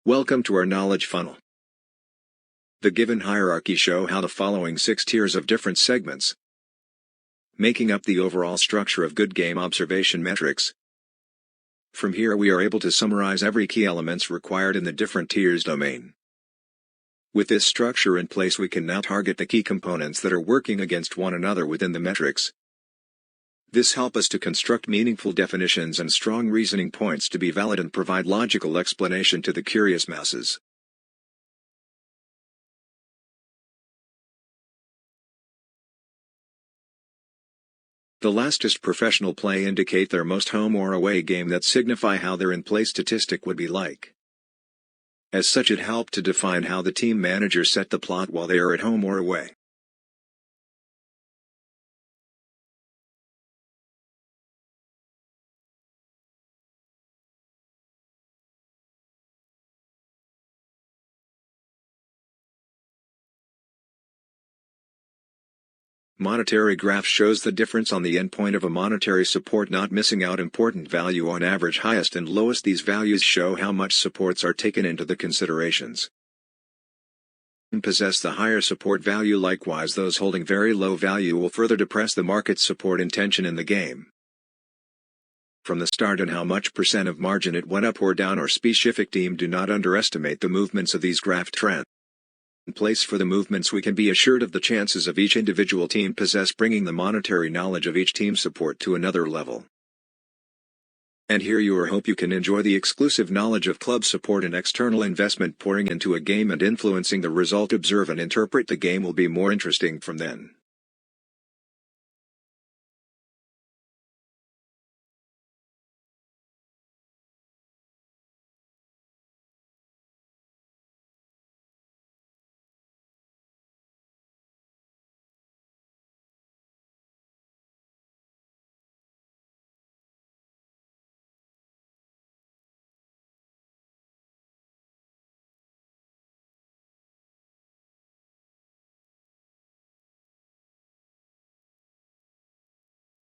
Welcome to our knowledge funnel. The given hierarchy show how the following 6 tiers of different segments, making up the overall structure of good game observation metrics. From here we are able to summarize every key elements required in the different tiers domain. With this structure in place we can now target the key components that are working against one another within the metrics. This helps us to construct meaningful definitions and strong reasoning points to be valid and provide logical explanation to the curious masses. The lastest professional play indicate their most home or away game that signify how their in-play statistic would be like. As such it helped to define how the team manager set the plot while they are at home or away. Monetary graph shows the difference on the endpoint of a monetary support, not missing out important value on average highest and lowest. These values show how much supports are taken into the considerations. Possess the higher support value, likewise those holding very low value will further depress the market's support intention in the game. From the start and how much percent of margin it went up or down or specific team, do not underestimate the movements of these graph trends. In place for the movements we can be assured of the chances of each individual team possess, bringing the monetary knowledge of each team support to another level. And here you hope you can enjoy the exclusive knowledge of club support and external investment pouring into a game and influencing the result. Observe and interpret the game will be more interesting from then.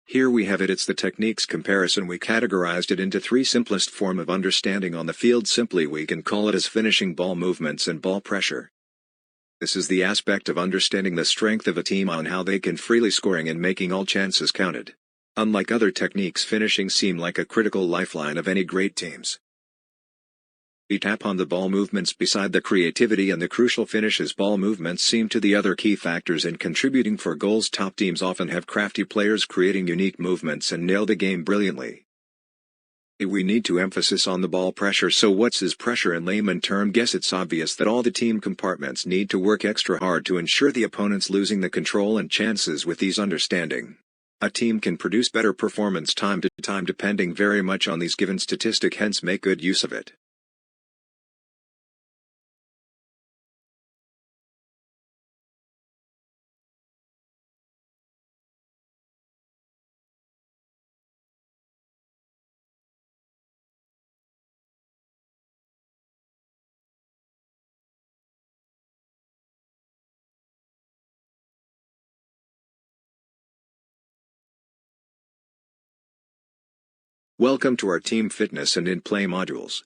Here we have it. It's the techniques comparison. We categorized it into 3 simplest form of understanding on the field. Simply we can call it as finishing ball movements and ball pressure. This is the aspect of understanding the strength of a team on how they can freely scoring and making all chances counted. Unlike other techniques, finishing seem like a critical lifeline of any great teams. We tap on the ball movements beside the creativity and the crucial finishes. Ball movements seem to the other key factors in contributing for goals. Top teams often have crafty players creating unique movements and nail the game brilliantly. We need to emphasize on the ball pressure. So what's this pressure in layman term? Guess it's obvious that all the team compartments need to work extra hard to ensure the opponents losing the control and chances. With these understanding, a team can produce better performance time to time depending very much on these given statistic, hence make good use of it. Welcome to our team fitness and in-play modules.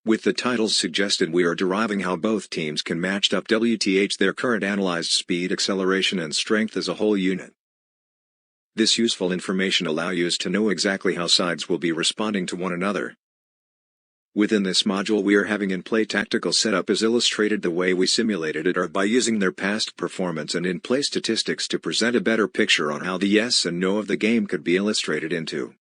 With the titles suggested we are deriving how both teams can match up their current analyzed speed, acceleration and strength as a whole unit. This useful information allows you to know exactly how sides will be responding to one another. Within this module we are having in-play tactical setup is illustrated the way we simulated it, or by using their past performance and in-play statistics to present a better picture on how the yes and no of the game could be illustrated into.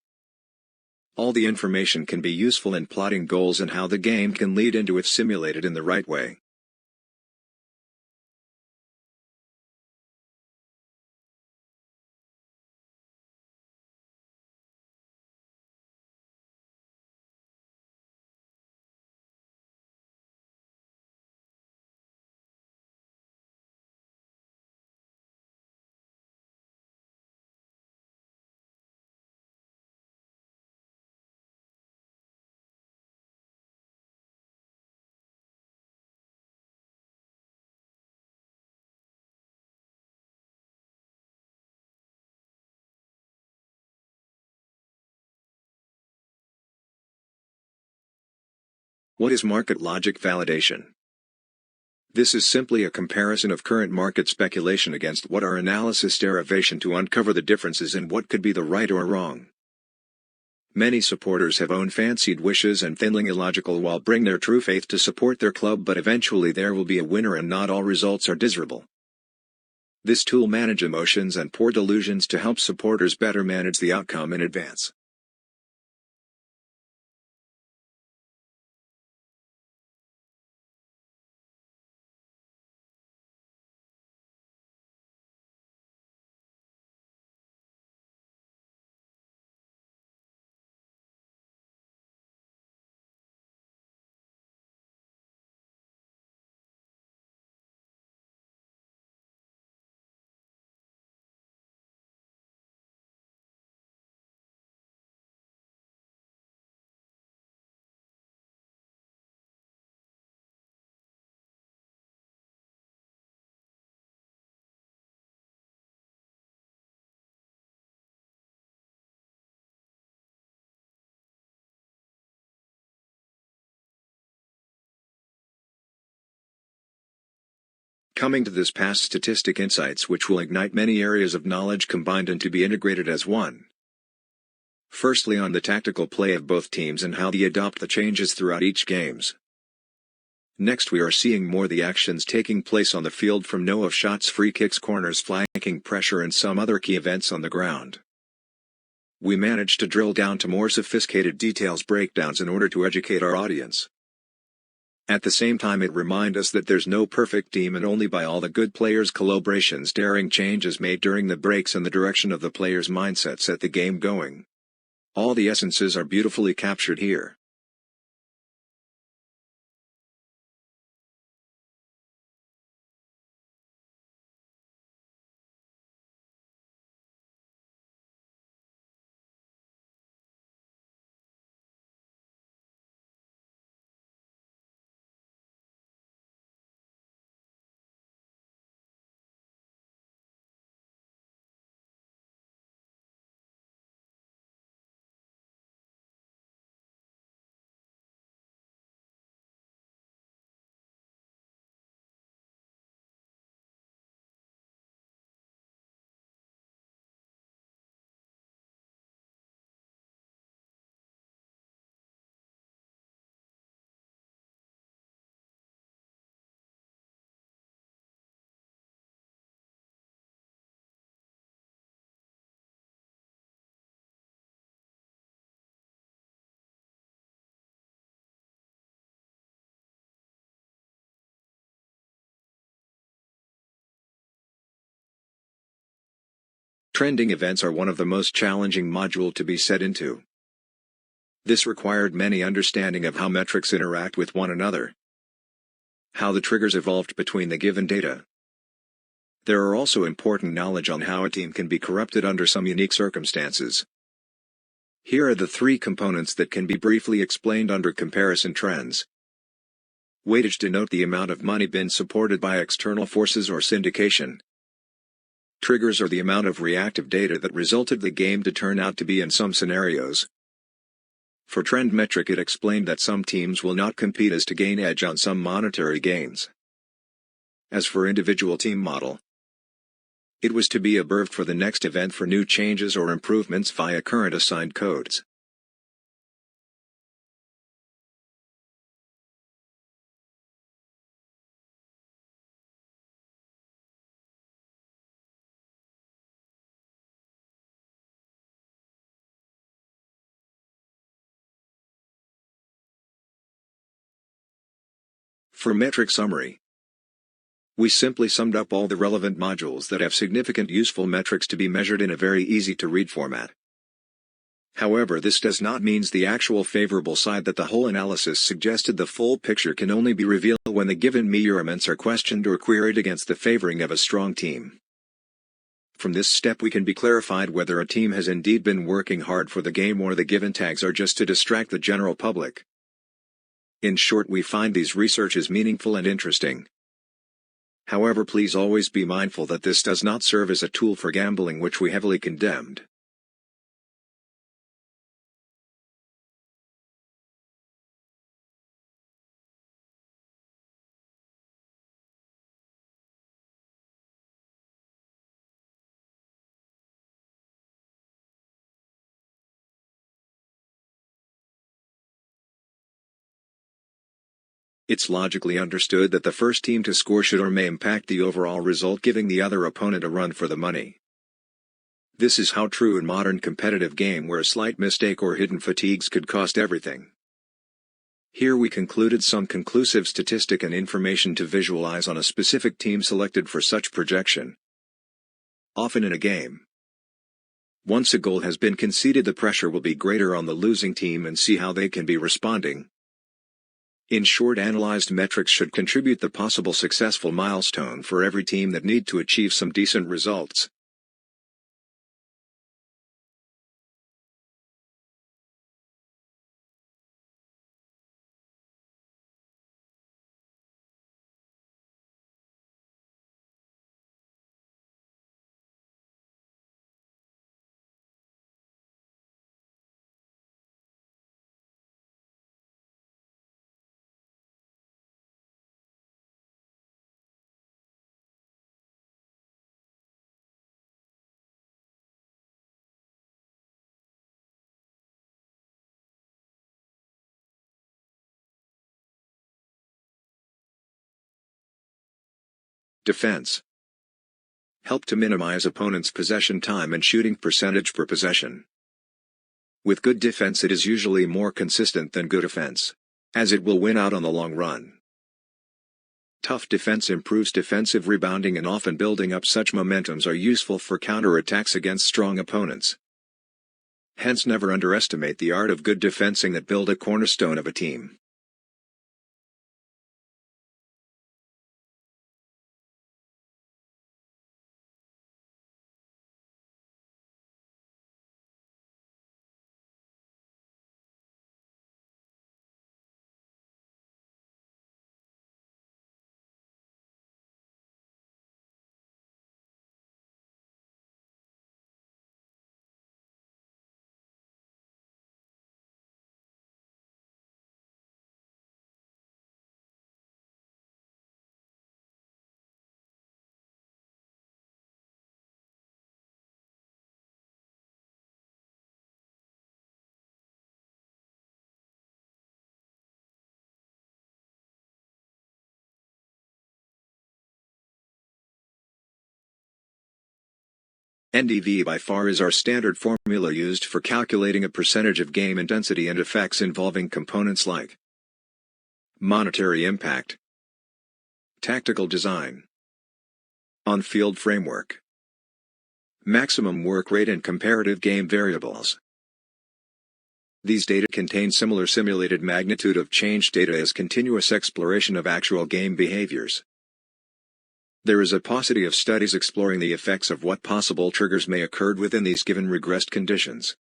All the information can be useful in plotting goals and how the game can lead into if simulated in the right way. What is market logic validation? This is simply a comparison of current market speculation against what our analysis derivation to uncover the differences in what could be the right or wrong. Many supporters have own fancied wishes and thinly illogical while bring their true faith to support their club, but eventually there will be a winner and not all results are desirable. This tool manage emotions and poor delusions to help supporters better manage the outcome in advance. Coming to this past statistic insights which will ignite many areas of knowledge combined and to be integrated as one. Firstly, on the tactical play of both teams and how they adopt the changes throughout each games. Next, we are seeing more the actions taking place on the field from know of shots, free kicks, corners, flanking pressure and some other key events on the ground. We managed to drill down to more sophisticated details breakdowns in order to educate our audience. At the same time, it reminds us that there's no perfect team and only by all the good players' collaborations daring changes made during the breaks and the direction of the players' mindset set the game going. All the essences are beautifully captured here. Trending events are one of the most challenging modules to be set into. This required many understanding of how metrics interact with one another, how the triggers evolved between the given data. There are also important knowledge on how a team can be corrupted under some unique circumstances. Here are the three components that can be briefly explained under comparison trends. Weightage denote the amount of money been supported by external forces or syndication. Triggers are the amount of reactive data that resulted the game to turn out to be in some scenarios. For trend metric, it explained that some teams will not compete as to gain edge on some monetary gains. As for individual team model, it was to be observed for the next event for new changes or improvements via current assigned codes. For metric summary, we simply summed up all the relevant modules that have significant useful metrics to be measured in a very easy-to-read format. However, this does not mean the actual favorable side that the whole analysis suggested. The full picture can only be revealed when the given measurements are questioned or queried against the favoring of a strong team. From this step we can be clarified whether a team has indeed been working hard for the game or the given tags are just to distract the general public. In short, we find these researches meaningful and interesting. However, please always be mindful that this does not serve as a tool for gambling, which we heavily condemned. It's logically understood that the first team to score should or may impact the overall result, giving the other opponent a run for the money. This is how true in modern competitive game, where a slight mistake or hidden fatigues could cost everything. Here we concluded some conclusive statistic and information to visualize on a specific team selected for such projection. Often in a game, once a goal has been conceded, the pressure will be greater on the losing team, and see how they can be responding. In short, analyzed metrics should contribute the possible successful milestone for every team that need to achieve some decent results. Defense. Help to minimize opponents' possession time and shooting percentage per possession. With good defense, it is usually more consistent than good offense, as it will win out on the long run. Tough defense improves defensive rebounding, and often building up such momentums are useful for counter-attacks against strong opponents. Hence, never underestimate the art of good defensing that build a cornerstone of a team. NDV by far is our standard formula used for calculating a percentage of game intensity and effects involving components like monetary impact, tactical design, on-field framework, maximum work rate, and comparative game variables. These data contain similar simulated magnitude of change data as continuous exploration of actual game behaviors. There is a paucity of studies exploring the effects of what possible triggers may occur within these given regressed conditions.